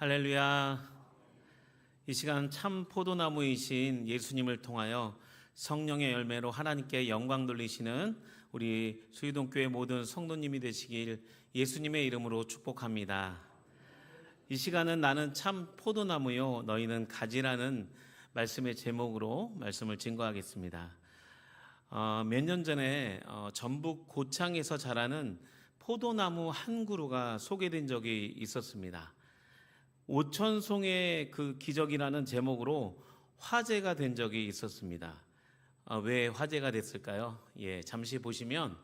할렐루야. 이 시간 참 포도나무이신 예수님을 통하여 성령의 열매로 하나님께 영광 돌리시는 우리 수유동교회 모든 성도님이 되시길 예수님의 이름으로 축복합니다. 이 시간은 나는 참 포도나무요 너희는 가지라는 말씀의 제목으로 말씀을 증거하겠습니다. 몇 년 전에 전북 고창에서 자라는 포도나무 한 그루가 소개된 적이 있었습니다. 오천송의 그 기적이라는 제목으로 화제가 된 적이 있었습니다. 왜 화제가 됐을까요? 잠시 보시면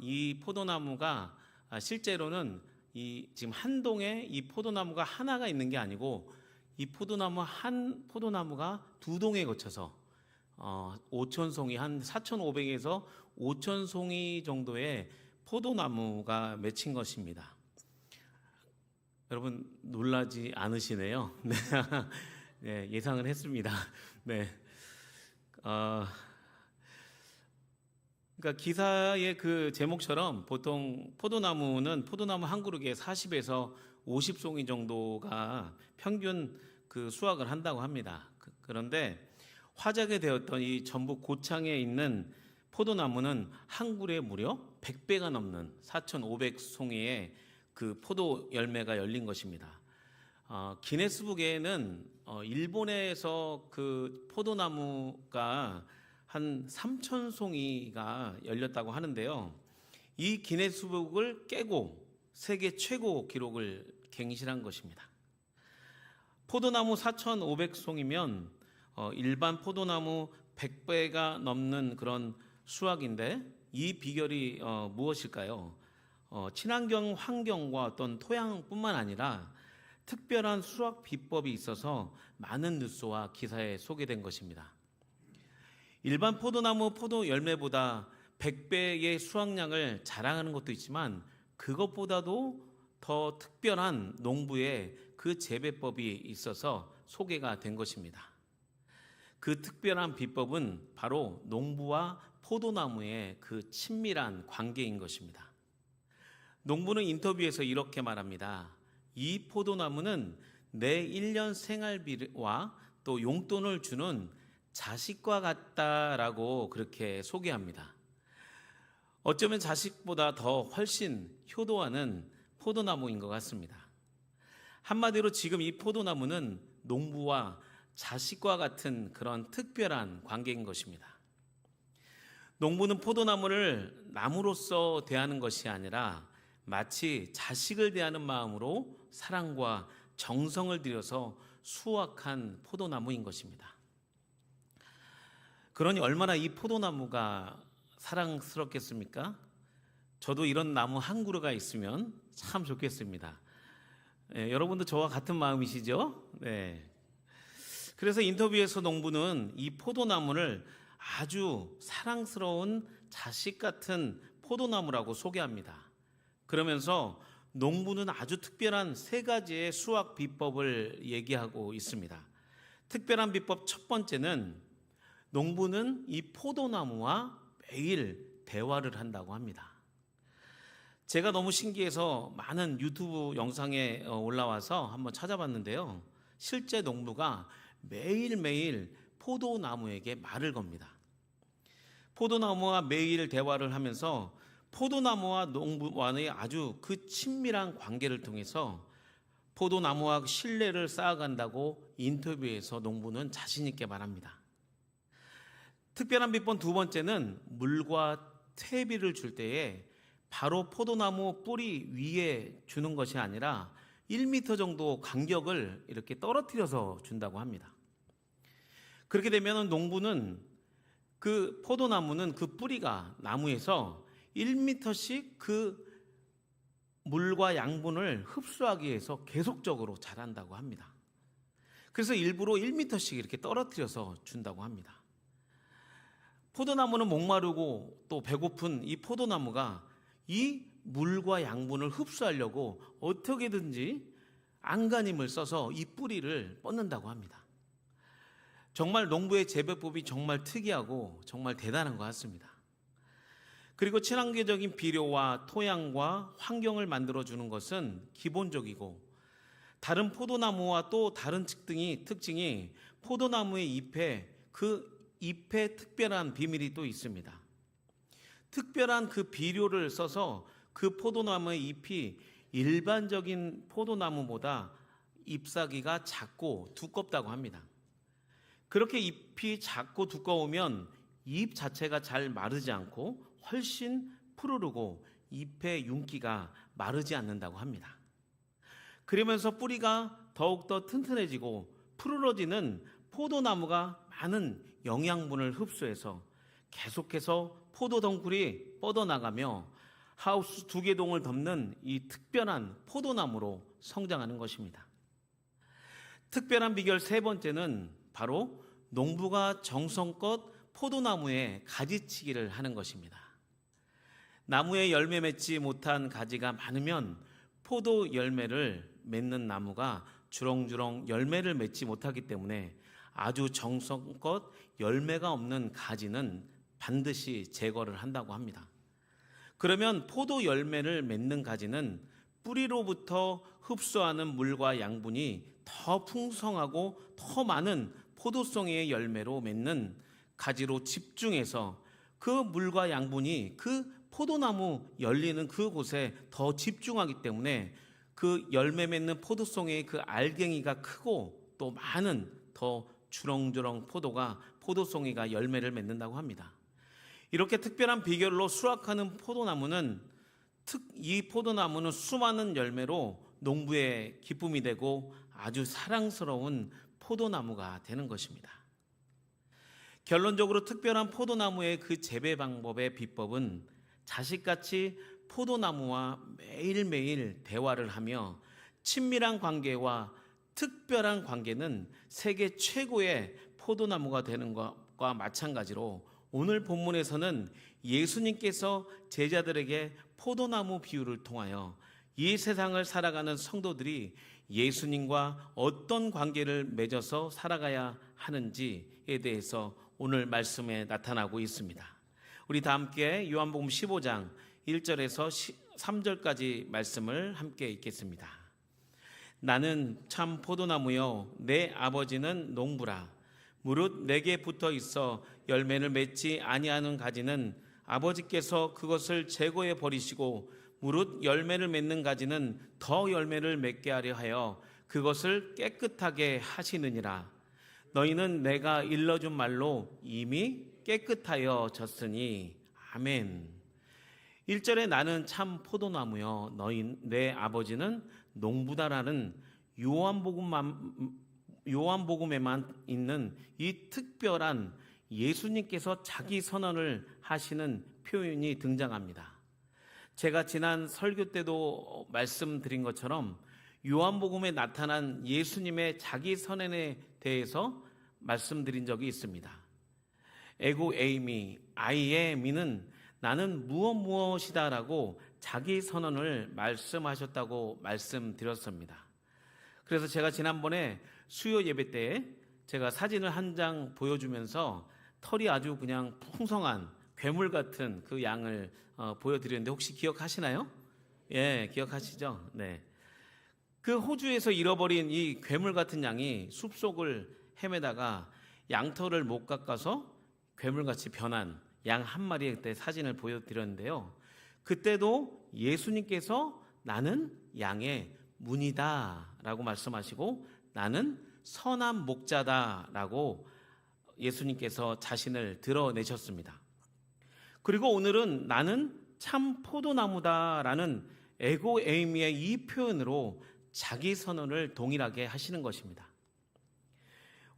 이 포도나무가 실제로는 지금 한 동에 이 포도나무가 하나가 있는 게 아니고 이 포도나무가 두 동에 거쳐서 오천송이 한 4,500에서 5,000송이 정도의 포도나무가 맺힌 것입니다. 여러분 놀라지 않으시네요. 네. 네, 예상을 했습니다. 네. 그러니까 기사의 그 제목처럼 보통 포도나무는 포도나무 한 그루에 40에서 50송이 정도가 평균 그 수확을 한다고 합니다. 그런데 화제가 되었던 이 전북 고창에 있는 포도나무는 한 그루에 무려 100배가 넘는 4,500송이의 그 포도 열매가 열린 것입니다. 기네스북에는 일본에서 그 포도나무가 한 3,000송이가 열렸다고 하는데요. 이 기네스북을 깨고 세계 최고 기록을 갱신한 것입니다. 포도나무 4,500송이면 일반 포도나무 100배가 넘는 그런 수확인데 이 비결이 무엇일까요? 친환경 환경과 어떤 토양뿐만 아니라 특별한 수확 비법이 있어서 많은 뉴스와 기사에 소개된 것입니다. 일반 포도나무 포도 열매보다 100배의 수확량을 자랑하는 것도 있지만 그것보다도 더 특별한 농부의 그 재배법이 있어서 소개가 된 것입니다. 그 특별한 비법은 바로 농부와 포도나무의 그 친밀한 관계인 것입니다. 농부는 인터뷰에서 이렇게 말합니다. 이 포도나무는 내 1년 생활비와 또 용돈을 주는 자식과 같다라고 그렇게 소개합니다. 어쩌면 자식보다 더 훨씬 효도하는 포도나무인 것 같습니다. 한마디로 지금 이 포도나무는 농부와 자식과 같은 그런 특별한 관계인 것입니다. 농부는 포도나무를 나무로서 대하는 것이 아니라 마치 자식을 대하는 마음으로 사랑과 정성을 들여서 수확한 포도나무인 것입니다. 그러니 얼마나 이 포도나무가 사랑스럽겠습니까? 저도 이런 나무 한 그루가 있으면 참 좋겠습니다. 여러분도 저와 같은 마음이시죠? 네. 그래서 인터뷰에서 농부는 이 포도나무를 아주 사랑스러운 자식 같은 포도나무라고 소개합니다. 그러면서 농부는 아주 특별한 세 가지의 수확 비법을 얘기하고 있습니다. 특별한 비법 첫 번째는 농부는 이 포도나무와 매일 대화를 한다고 합니다. 제가 너무 신기해서 많은 유튜브 영상에 올라와서 한번 찾아봤는데요. 실제 농부가 매일매일 포도나무에게 말을 겁니다. 포도나무와 매일 대화를 하면서 포도나무와 농부와의 아주 그 친밀한 관계를 통해서 포도나무와 신뢰를 쌓아간다고 인터뷰에서 농부는 자신 있게 말합니다. 특별한 비법 두 번째는 물과 퇴비를 줄 때에 바로 포도나무 뿌리 위에 주는 것이 아니라 1m 정도 간격을 이렇게 떨어뜨려서 준다고 합니다. 그렇게 되면 농부는 그 포도나무는 그 뿌리가 나무에서 1m씩 그 물과 양분을 흡수하기 위해서 계속적으로 자란다고 합니다. 그래서 일부러 1m씩 이렇게 떨어뜨려서 준다고 합니다. 포도나무는 목마르고 또 배고픈 이 포도나무가 이 물과 양분을 흡수하려고 어떻게든지 안간힘을 써서 이 뿌리를 뻗는다고 합니다. 정말 농부의 재배법이 정말 특이하고 정말 대단한 것 같습니다. 그리고 친환경적인 비료와 토양과 환경을 만들어주는 것은 기본적이고 다른 포도나무와 또 다른 특징이 포도나무의 잎에 그 잎에 특별한 비밀이 또 있습니다. 특별한 그 비료를 써서 그 포도나무의 잎이 일반적인 포도나무보다 잎사귀가 작고 두껍다고 합니다. 그렇게 잎이 작고 두꺼우면 잎 자체가 잘 마르지 않고 훨씬 푸르르고 잎의 윤기가 마르지 않는다고 합니다. 그러면서 뿌리가 더욱더 튼튼해지고 푸르러지는 포도나무가 많은 영양분을 흡수해서 계속해서 포도 덩굴이 뻗어나가며 하우스 2개 동을 덮는 이 특별한 포도나무로 성장하는 것입니다. 특별한 비결 3번째는 바로 농부가 정성껏 포도나무에 가지치기를 하는 것입니다. 나무에 열매 맺지 못한 가지가 많으면 포도 열매를 맺는 나무가 주렁주렁 열매를 맺지 못하기 때문에 아주 정성껏 열매가 없는 가지는 반드시 제거를 한다고 합니다. 그러면 포도 열매를 맺는 가지는 뿌리로부터 흡수하는 물과 양분이 더 풍성하고 더 많은 포도송이의 열매로 맺는 가지로 집중해서 그 물과 양분이 그 포도나무 열리는 그곳에 더 집중하기 때문에 그 열매 맺는 포도송이의 그 알갱이가 크고 또 많은 더 주렁주렁 포도송이가 열매를 맺는다고 합니다. 이렇게 특별한 비결로 수확하는 포도나무는 이 포도나무는 수많은 열매로 농부의 기쁨이 되고 아주 사랑스러운 포도나무가 되는 것입니다. 결론적으로 특별한 포도나무의 그 재배 방법의 비법은 자식같이 포도나무와 매일매일 대화를 하며 친밀한 관계와 특별한 관계는 세계 최고의 포도나무가 되는 것과 마찬가지로 오늘 본문에서는 예수님께서 제자들에게 포도나무 비유를 통하여 이 세상을 살아가는 성도들이 예수님과 어떤 관계를 맺어서 살아가야 하는지에 대해서 오늘 말씀에 나타나고 있습니다. 우리 다 함께 요한복음 15장 1절에서 3절까지 말씀을 함께 읽겠습니다. 나는 참 포도나무요 내 아버지는 농부라. 무릇 내게 붙어 있어 열매를 맺지 아니하는 가지는 아버지께서 그것을 제거해 버리시고 무릇 열매를 맺는 가지는 더 열매를 맺게 하려 하여 그것을 깨끗하게 하시느니라. 너희는 내가 일러준 말로 이미 깨끗하여 졌으니. 아멘. 1절에 나는 참 포도나무요 내 아버지는 농부다라는 요한복음에만 있는 이 특별한 예수님께서 자기 선언을 하시는 표현이 등장합니다. 제가 지난 설교 때도 말씀드린 것처럼 요한복음에 나타난 예수님의 자기 선언에 대해서 말씀드린 적이 있습니다. 에고 에이미, I am이는 나는 무엇이다라고 자기 선언을 말씀하셨다고 말씀드렸습니다. 그래서 제가 지난번에 수요 예배 때 제가 사진을 한 장 보여주면서 털이 아주 그냥 풍성한 괴물 같은 그 양을 보여드렸는데 혹시 기억하시나요? 예, 기억하시죠? 네. 그 호주에서 잃어버린 이 괴물 같은 양이 숲속을 헤매다가 양털을 못 깎아서 괴물같이 변한 양 한 마리의 그때 사진을 보여드렸는데요. 그때도 예수님께서 나는 양의 문이다 라고 말씀하시고 나는 선한 목자다 라고 예수님께서 자신을 드러내셨습니다. 그리고 오늘은 나는 참 포도나무다라는 에고 에이미의 이 표현으로 자기 선언을 동일하게 하시는 것입니다.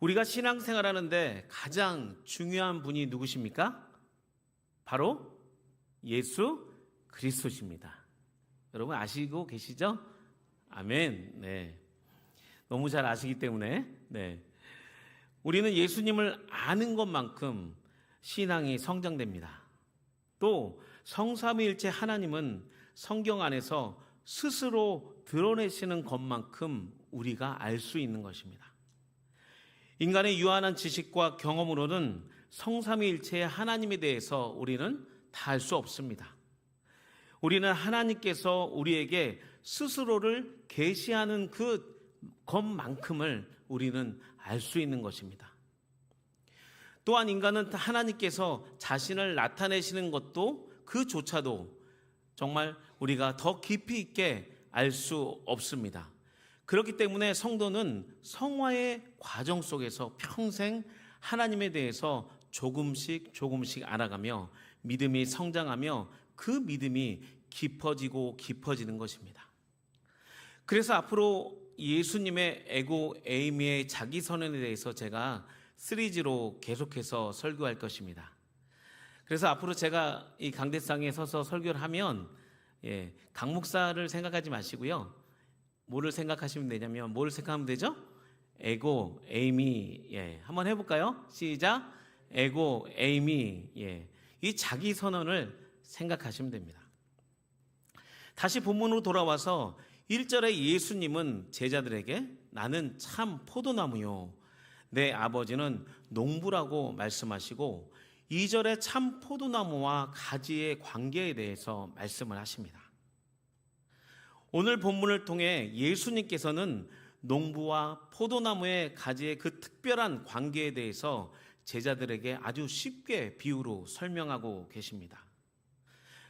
우리가 신앙생활하는데 가장 중요한 분이 누구십니까? 바로 예수 그리스도십니다. 여러분 아시고 계시죠? 아멘. 네. 너무 잘 아시기 때문에 네. 우리는 예수님을 아는 것만큼 신앙이 성장됩니다. 또 성삼위일체 하나님은 성경 안에서 스스로 드러내시는 것만큼 우리가 알 수 있는 것입니다. 인간의 유한한 지식과 경험으로는 성삼위일체의 하나님에 대해서 우리는 다 알 수 없습니다. 우리는 하나님께서 우리에게 스스로를 계시하는 그 것만큼을 우리는 알 수 있는 것입니다. 또한 인간은 하나님께서 자신을 나타내시는 것도 그조차도 정말 우리가 더 깊이 있게 알 수 없습니다. 그렇기 때문에 성도는 성화의 과정 속에서 평생 하나님에 대해서 조금씩 알아가며 믿음이 성장하며 그 믿음이 깊어지고 깊어지는 것입니다. 그래서 앞으로 예수님의 에고 에이미의 자기 선언에 대해서 제가 시리즈로 계속해서 설교할 것입니다. 그래서 앞으로 제가 이 강대상에 서서 설교를 하면 강 목사를 생각하지 마시고요. 뭐를 생각하시면 되냐면 뭐를 생각하면 되죠? 에고 에이미. 한번 해볼까요? 시작. 에고 에이미. 이 자기 선언을 생각하시면 됩니다. 다시 본문으로 돌아와서 1절에 예수님은 제자들에게 나는 참 포도나무요 내 아버지는 농부라고 말씀하시고 2절에 참 포도나무와 가지의 관계에 대해서 말씀을 하십니다. 오늘 본문을 통해 예수님께서는 농부와 포도나무의 가지의 그 특별한 관계에 대해서 제자들에게 아주 쉽게 비유로 설명하고 계십니다.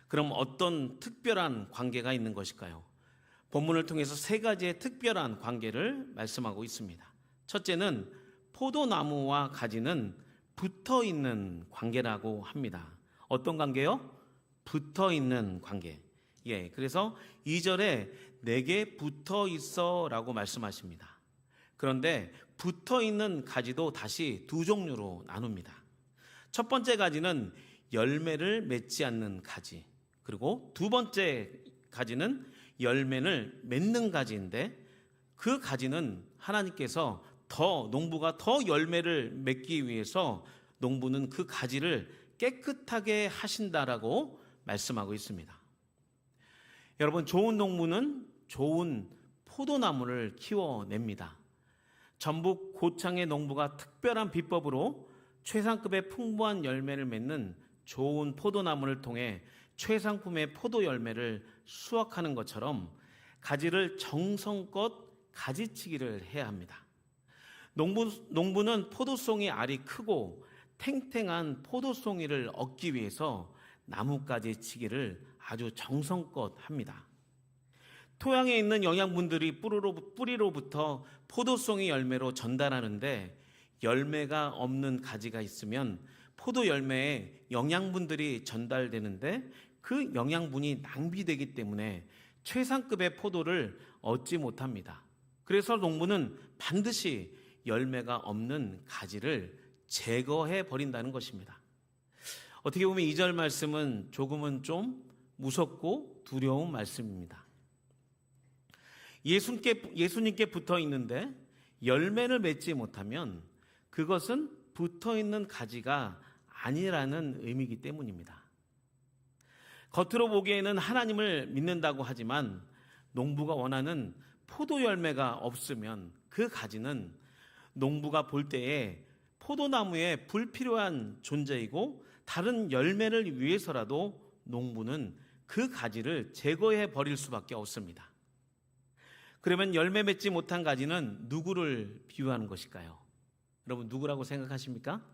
그럼 어떤 특별한 관계가 있는 것일까요? 본문을 통해서 세 가지의 특별한 관계를 말씀하고 있습니다. 첫째는 포도나무와 가지는 붙어 있는 관계라고 합니다. 어떤 관계요? 붙어 있는 관계. 그래서 2절에 내게 붙어 있어라고 말씀하십니다. 그런데 붙어 있는 가지도 다시 두 종류로 나눕니다. 첫 번째 가지는 열매를 맺지 않는 가지, 그리고 두 번째 가지는 열매를 맺는 가지인데 그 가지는 하나님께서 농부가 더 열매를 맺기 위해서 농부는 그 가지를 깨끗하게 하신다라고 말씀하고 있습니다. 여러분, 좋은 농부는 좋은 포도나무를 키워냅니다. 전북 고창의 농부가 특별한 비법으로 최상급의 풍부한 열매를 맺는 좋은 포도나무를 통해 최상품의 포도 열매를 수확하는 것처럼 가지를 정성껏 가지치기를 해야 합니다. 농부는 포도송이 알이 크고 탱탱한 포도송이를 얻기 위해서 나뭇가지 치기를 아주 정성껏 합니다. 토양에 있는 영양분들이 뿌리로부터 포도송이 열매로 전달하는데 열매가 없는 가지가 있으면 포도 열매에 영양분들이 전달되는데 그 영양분이 낭비되기 때문에 최상급의 포도를 얻지 못합니다. 그래서 농부는 반드시 열매가 없는 가지를 제거해 버린다는 것입니다. 어떻게 보면 2절 말씀은 조금은 좀 무섭고 두려운 말씀입니다. 예수님께 붙어 있는데 열매를 맺지 못하면 그것은 붙어 있는 가지가 아니라는 의미이기 때문입니다. 겉으로 보기에는 하나님을 믿는다고 하지만 농부가 원하는 포도 열매가 없으면 그 가지는 농부가 볼 때에 포도나무에 불필요한 존재이고 다른 열매를 위해서라도 농부는 그 가지를 제거해 버릴 수밖에 없습니다. 그러면 열매 맺지 못한 가지는 누구를 비유하는 것일까요? 여러분, 누구라고 생각하십니까?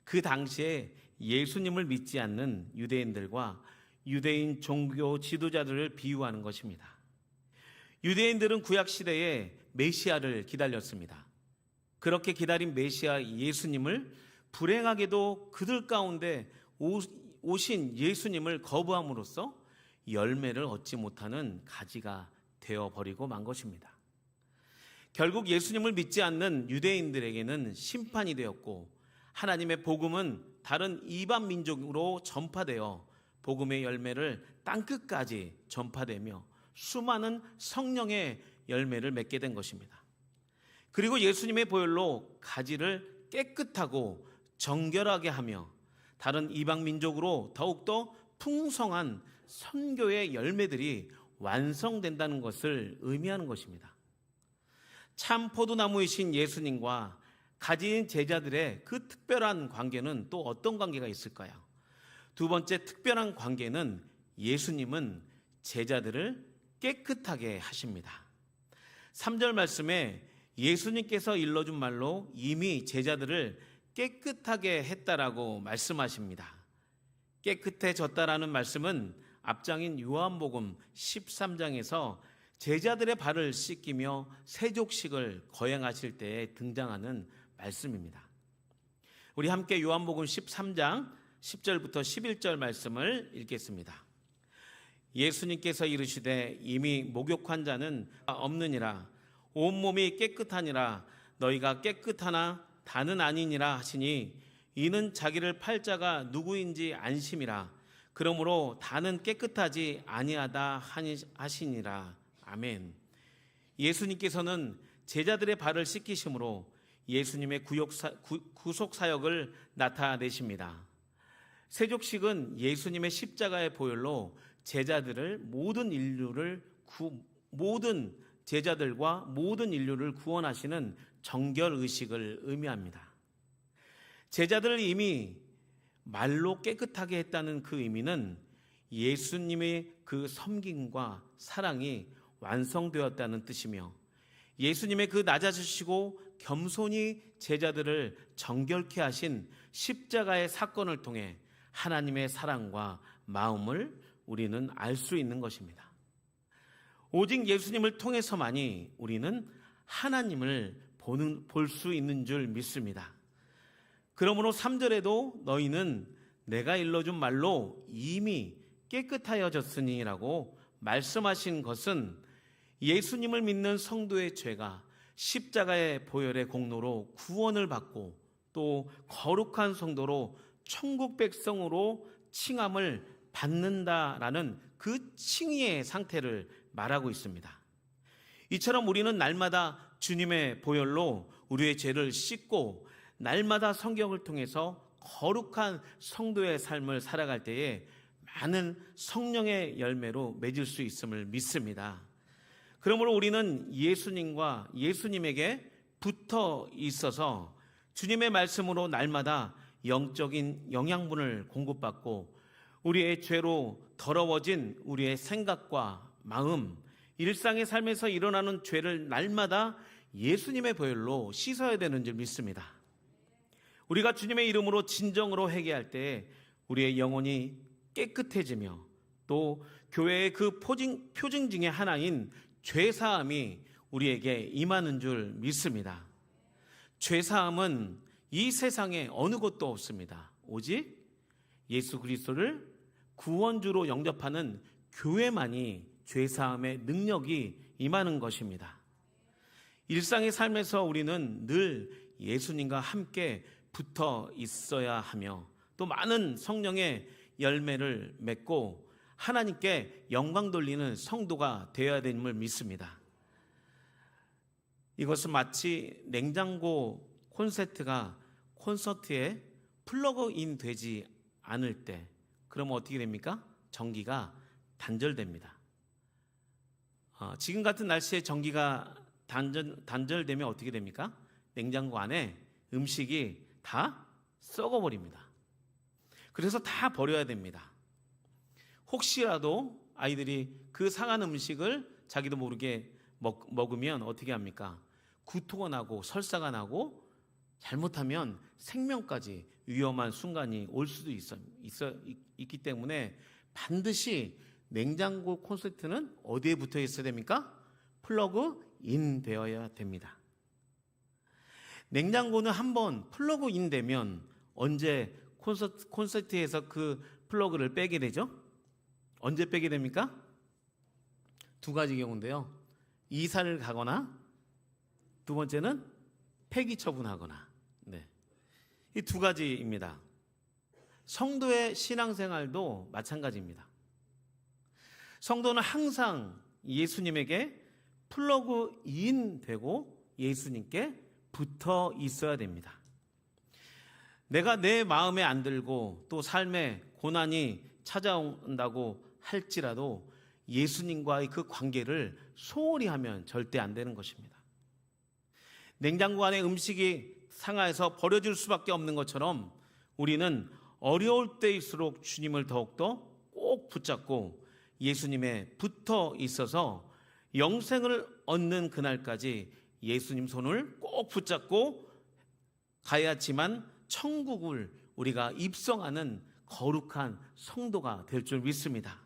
그 당시에 예수님을 믿지 않는 유대인들과 유대인 종교 지도자들을 비유하는 것입니다. 유대인들은 구약 시대에 메시아를 기다렸습니다. 그렇게 기다린 메시아 예수님을 불행하게도 그들 가운데 오신 예수님을 거부함으로써 열매를 얻지 못하는 가지가 되어버리고 만 것입니다. 결국 예수님을 믿지 않는 유대인들에게는 심판이 되었고 하나님의 복음은 다른 이방 민족으로 전파되어 복음의 열매를 땅끝까지 전파되며 수많은 성령의 열매를 맺게 된 것입니다. 그리고 예수님의 보혈로 가지를 깨끗하고 정결하게 하며 다른 이방 민족으로 더욱더 풍성한 선교의 열매들이 완성된다는 것을 의미하는 것입니다. 참 포도나무이신 예수님과 가지인 제자들의 그 특별한 관계는 또 어떤 관계가 있을까요? 두 번째 특별한 관계는 예수님은 제자들을 깨끗하게 하십니다. 3절 말씀에 예수님께서 일러준 말로 이미 제자들을 깨끗하게 했다라고 말씀하십니다. 깨끗해졌다라는 말씀은 앞장인 요한복음 13장에서 제자들의 발을 씻기며 세족식을 거행하실 때에 등장하는 말씀입니다. 우리 함께 요한복음 13장 10절부터 11절 말씀을 읽겠습니다. 예수님께서 이르시되 이미 목욕한 자는 없느니라. 온몸이 깨끗하니라. 너희가 깨끗하나 다는 아니니라 하시니 이는 자기를 팔 자가 누구인지 안심이라. 그러므로 다는 깨끗하지 아니하다 하시니라. 아멘. 예수님께서는 제자들의 발을 씻기심으로 예수님의 구속 사역을 나타내십니다. 세족식은 예수님의 십자가의 보혈로 제자들을 모든 제자들과 모든 인류를 구원하시는 정결 의식을 의미합니다. 제자들을 이미 말로 깨끗하게 했다는 그 의미는 예수님의 그 섬김과 사랑이 완성되었다는 뜻이며 예수님의 그 낮아지시고 겸손히 제자들을 정결케 하신 십자가의 사건을 통해 하나님의 사랑과 마음을 우리는 알 수 있는 것입니다. 오직 예수님을 통해서만이 우리는 하나님을 볼 수 있는 줄 믿습니다. 그러므로 3절에도 너희는 내가 일러준 말로 이미 깨끗하여졌으니라고 말씀하신 것은 예수님을 믿는 성도의 죄가 십자가의 보혈의 공로로 구원을 받고 또 거룩한 성도로 천국 백성으로 칭함을 받는다라는 그 칭의의 상태를 말하고 있습니다. 이처럼 우리는 날마다 주님의 보혈로 우리의 죄를 씻고 날마다 성경을 통해서 거룩한 성도의 삶을 살아갈 때에 많은 성령의 열매로 맺을 수 있음을 믿습니다. 그러므로 우리는 예수님과 예수님에게 붙어 있어서 주님의 말씀으로 날마다 영적인 영양분을 공급받고 우리의 죄로 더러워진 우리의 생각과 마음, 일상의 삶에서 일어나는 죄를 날마다 예수님의 보혈로 씻어야 되는 줄 믿습니다. 우리가 주님의 이름으로 진정으로 회개할 때 우리의 영혼이 깨끗해지며 또 교회의 그 표징 중에 하나인 죄사함이 우리에게 임하는 줄 믿습니다. 죄사함은 이 세상에 어느 곳도 없습니다. 오직 예수 그리스도를 구원주로 영접하는 교회만이 죄사함의 능력이 임하는 것입니다. 일상의 삶에서 우리는 늘 예수님과 함께 붙어 있어야 하며 또 많은 성령의 열매를 맺고 하나님께 영광 돌리는 성도가 되어야 됨을 믿습니다. 이것은 마치 냉장고 콘서트에 플러그인 되지 않을 때 그러면 어떻게 됩니까? 전기가 단절됩니다. 지금 같은 날씨에 전기가 단절되면 어떻게 됩니까? 냉장고 안에 음식이 다 썩어버립니다. 그래서 다 버려야 됩니다. 혹시라도 아이들이 그 상한 음식을 자기도 모르게 먹으면 어떻게 합니까? 구토가 나고 설사가 나고 잘못하면 생명까지 위험한 순간이 올 수도 있기 때문에 반드시 냉장고 콘센트는 어디에 붙어 있어야 됩니까? 플러그 인 되어야 됩니다. 냉장고는 한번 플러그 인 되면 언제 콘센트에서 그 플러그를 빼게 되죠? 언제 빼게 됩니까? 두 가지 경우인데요. 이사를 가거나 두 번째는 폐기 처분하거나. 네. 이 두 가지입니다. 성도의 신앙생활도 마찬가지입니다. 성도는 항상 예수님에게 플러그 인 되고 예수님께 붙어 있어야 됩니다. 내가 내 마음에 안 들고 또 삶에 고난이 찾아온다고 할지라도 예수님과의 그 관계를 소홀히 하면 절대 안 되는 것입니다. 냉장고 안에 음식이 상하여서 버려질 수밖에 없는 것처럼 우리는 어려울 때일수록 주님을 더욱더 꼭 붙잡고 예수님에 붙어 있어서 영생을 얻는 그날까지 예수님 손을 꼭 붙잡고 가야지만 천국을 우리가 입성하는 거룩한 성도가 될 줄 믿습니다.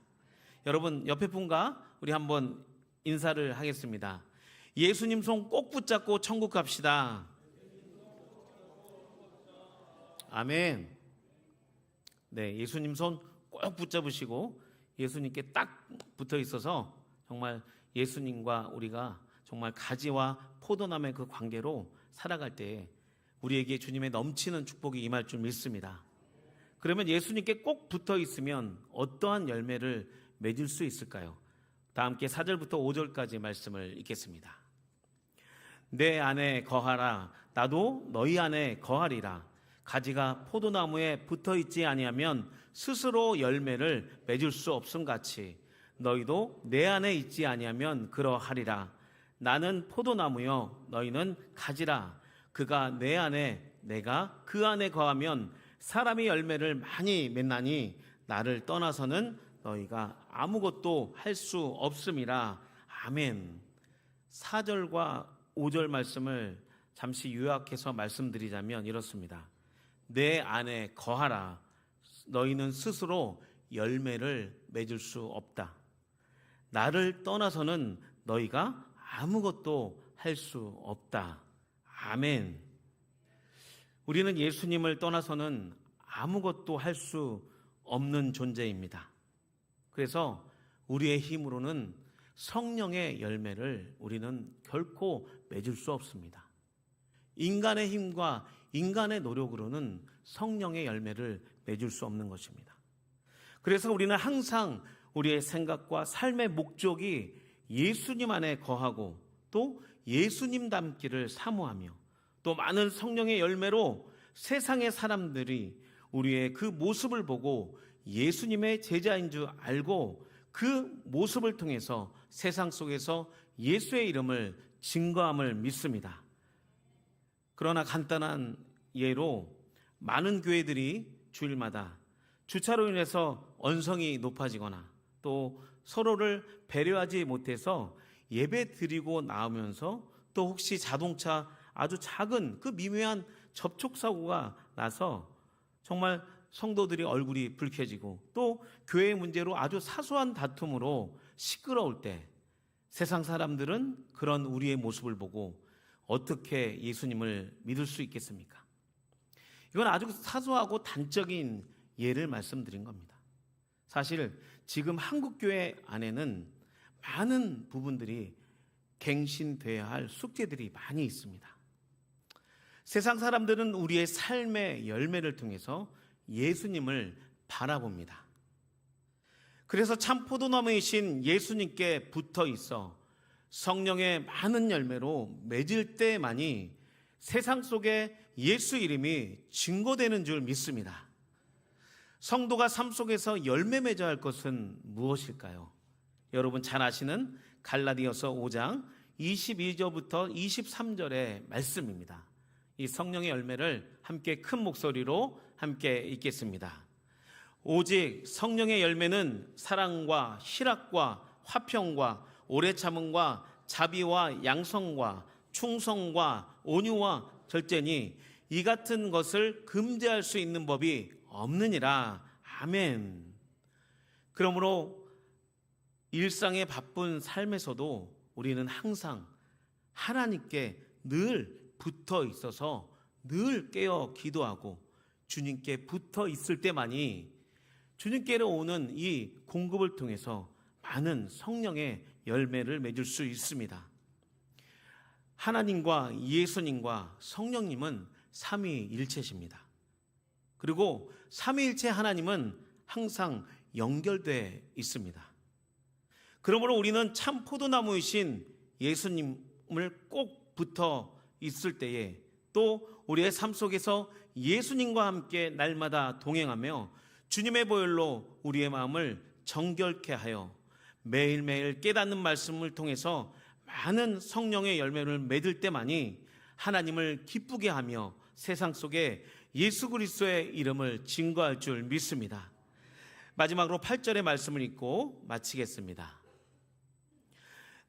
여러분, 옆에 분과 우리 한번 인사를 하겠습니다. 예수님 손 꼭 붙잡고 천국 갑시다. 아멘. 네, 예수님 손 꼭 붙잡으시고 예수님께 딱 붙어 있어서 정말 예수님과 우리가 정말 가지와 포도나무의 그 관계로 살아갈 때 우리에게 주님의 넘치는 축복이 임할 줄 믿습니다. 그러면 예수님께 꼭 붙어 있으면 어떠한 열매를 맺을 수 있을까요? 다 함께 4절부터 5절까지 말씀을 읽겠습니다. 내 안에 거하라. 나도 너희 안에 거하리라. 가지가 포도나무에 붙어 있지 아니하면 스스로 열매를 맺을 수 없음같이 너희도 내 안에 있지 아니하면 그러하리라. 나는 포도나무요 너희는 가지라. 그가 내 안에 내가 그 안에 거하면 사람이 열매를 많이 맺나니 나를 떠나서는 너희가 아무것도 할 수 없음이라. 아멘. 4절과 5절 말씀을 잠시 요약해서 말씀드리자면 이렇습니다. 내 안에 거하라. 너희는 스스로 열매를 맺을 수 없다. 나를 떠나서는 너희가 아무것도 할 수 없다. 아멘. 우리는 예수님을 떠나서는 아무것도 할 수 없는 존재입니다. 그래서 우리의 힘으로는 성령의 열매를 우리는 결코 맺을 수 없습니다. 인간의 힘과 인간의 노력으로는 성령의 열매를 맺을 수 없는 것입니다. 그래서 우리는 항상 우리의 생각과 삶의 목적이 예수님 안에 거하고 또 예수님 닮기를 사모하며 또 많은 성령의 열매로 세상의 사람들이 우리의 그 모습을 보고 예수님의 제자인 줄 알고 그 모습을 통해서 세상 속에서 예수의 이름을 증거함을 믿습니다. 그러나 간단한 예로 많은 교회들이 주일마다 주차로 인해서 언성이 높아지거나 또 서로를 배려하지 못해서 예배 드리고 나오면서 또 혹시 자동차 아주 작은 그 미묘한 접촉사고가 나서 정말 성도들이 얼굴이 붉혀지고 또 교회 문제로 아주 사소한 다툼으로 시끄러울 때 세상 사람들은 그런 우리의 모습을 보고 어떻게 예수님을 믿을 수 있겠습니까? 이건 아주 사소하고 단적인 예를 말씀드린 겁니다. 사실 지금 한국교회 안에는 많은 부분들이 갱신돼야 할 숙제들이 많이 있습니다. 세상 사람들은 우리의 삶의 열매를 통해서 예수님을 바라봅니다. 그래서 참 포도나무이신 예수님께 붙어 있어 성령의 많은 열매로 맺을 때만이 세상 속에 예수 이름이 증거되는 줄 믿습니다. 성도가 삶 속에서 열매 맺어야 할 것은 무엇일까요? 여러분 잘 아시는 갈라디아서 5장 22절부터 23절의 말씀입니다. 이 성령의 열매를 함께 큰 목소리로 함께 읽겠습니다. 오직 성령의 열매는 사랑과 희락과 화평과 오래 참음과 자비와 양성과 충성과 온유와 절제니 이 같은 것을 금지할 수 있는 법이 없느니라. 아멘. 그러므로 일상의 바쁜 삶에서도 우리는 항상 하나님께 늘 붙어 있어서 늘 깨어 기도하고 주님께 붙어 있을 때만이 주님께로 오는 이 공급을 통해서 많은 성령의 열매를 맺을 수 있습니다. 하나님과 예수님과 성령님은 삼위일체십니다. 그리고 삼위일체 하나님은 항상 연결되어 있습니다. 그러므로 우리는 참 포도나무이신 예수님을 꼭 붙어 있을 때에 또 우리의 삶 속에서 예수님과 함께 날마다 동행하며 주님의 보혈로 우리의 마음을 정결케 하여 매일매일 깨닫는 말씀을 통해서 많은 성령의 열매를 맺을 때만이 하나님을 기쁘게 하며 세상 속에 예수 그리스도의 이름을 증거할 줄 믿습니다. 마지막으로 8절의 말씀을 읽고 마치겠습니다.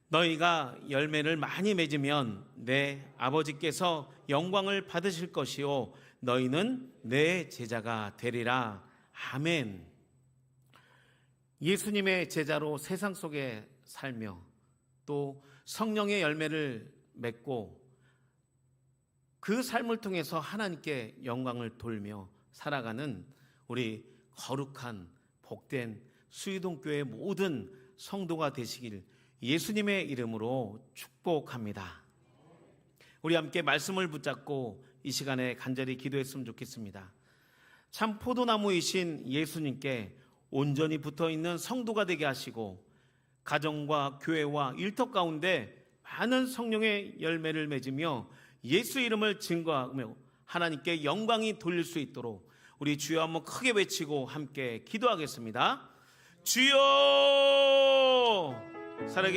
너희가 열매를 많이 맺으면 내 아버지께서 영광을 받으실 것이요 너희는 내 제자가 되리라. 아멘. 예수님의 제자로 세상 속에 살며 또 성령의 열매를 맺고 그 삶을 통해서 하나님께 영광을 돌며 살아가는 우리 거룩한 복된 수유동교회 모든 성도가 되시길 예수님의 이름으로 축복합니다. 우리 함께 말씀을 붙잡고 이 시간에 간절히 기도했으면 좋겠습니다. 참 포도나무이신 예수님께 온전히 붙어있는 성도가 되게 하시고 가정과 교회와 일터 가운데 많은 성령의 열매를 맺으며 예수 이름을 증거하며 하나님께 영광이 돌릴 수 있도록 우리 주여 한번 크게 외치고 함께 기도하겠습니다. 주여! 살아계신